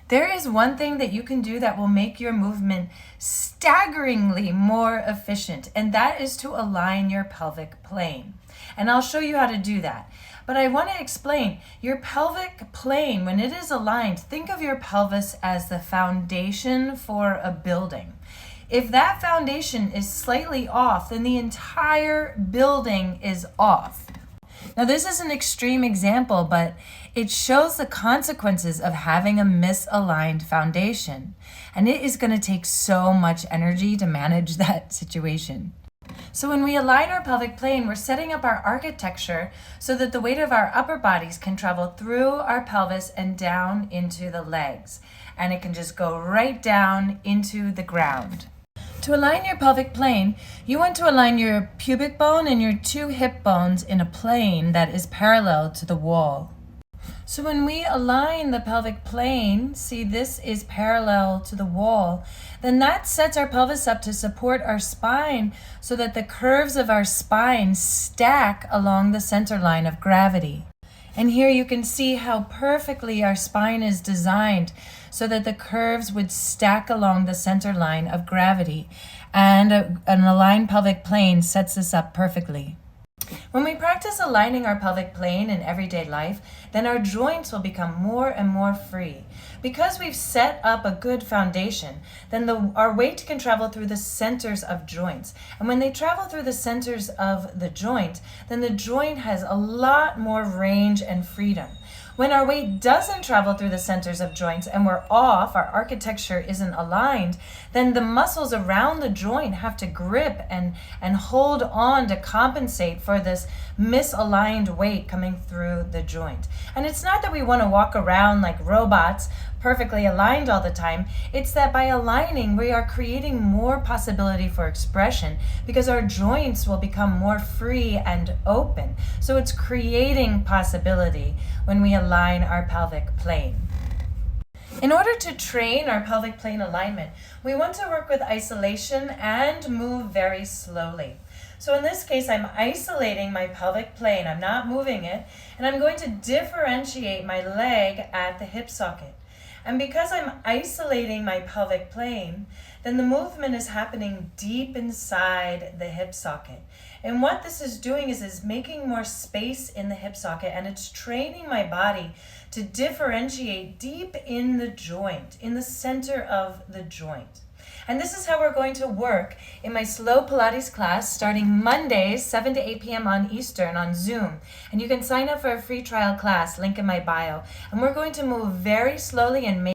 There is one thing that you can do that will make your movement staggeringly more efficient, and that is to align your pelvic plane. And I'll show you how to do that. But I want to explain your pelvic plane, when it is aligned, think of your pelvis as the foundation for a building. If that foundation is slightly off, then the entire building is off. Now, this is an extreme example, but it shows the consequences of having a misaligned foundation. And it is going to take so much energy to manage that situation. So when we align our pelvic plane, we're setting up our architecture so that the weight of our upper bodies can travel through our pelvis and down into the legs. And it can just go right down into the ground. To align your pelvic plane, you want to align your pubic bone and your two hip bones in a plane that is parallel to the wall. So when we align the pelvic plane, see this is parallel to the wall, then that sets our pelvis up to support our spine so that the curves of our spine stack along the center line of gravity. And here you can see how perfectly our spine is designed so that the curves would stack along the center line of gravity. And an aligned pelvic plane sets this up perfectly. When we practice aligning our pelvic plane in everyday life, then our joints will become more and more free. Because we've set up a good foundation, then our weight can travel through the centers of joints. And when they travel through the centers of the joint, then the joint has a lot more range and freedom. When our weight doesn't travel through the centers of joints and we're off, our architecture isn't aligned, then the muscles around the joint have to grip and hold on to compensate for this misaligned weight coming through the joint. And it's not that we want to walk around like robots, perfectly aligned all the time. It's that by aligning, we are creating more possibility for expression because our joints will become more free and open. So it's creating possibility when we align our pelvic plane. In order to train our pelvic plane alignment, we want to work with isolation and move very slowly. So in this case, I'm isolating my pelvic plane. I'm not moving it, and I'm going to differentiate my leg at the hip socket. And because I'm isolating my pelvic plane, then the movement is happening deep inside the hip socket. And what this is doing is making more space in the hip socket, and it's training my body to differentiate deep in the joint, in the center of the joint. And this is how we're going to work in my slow Pilates class starting Mondays, 7 to 8 p.m. on Eastern on Zoom. And you can sign up for a free trial class, link in my bio. And we're going to move very slowly and make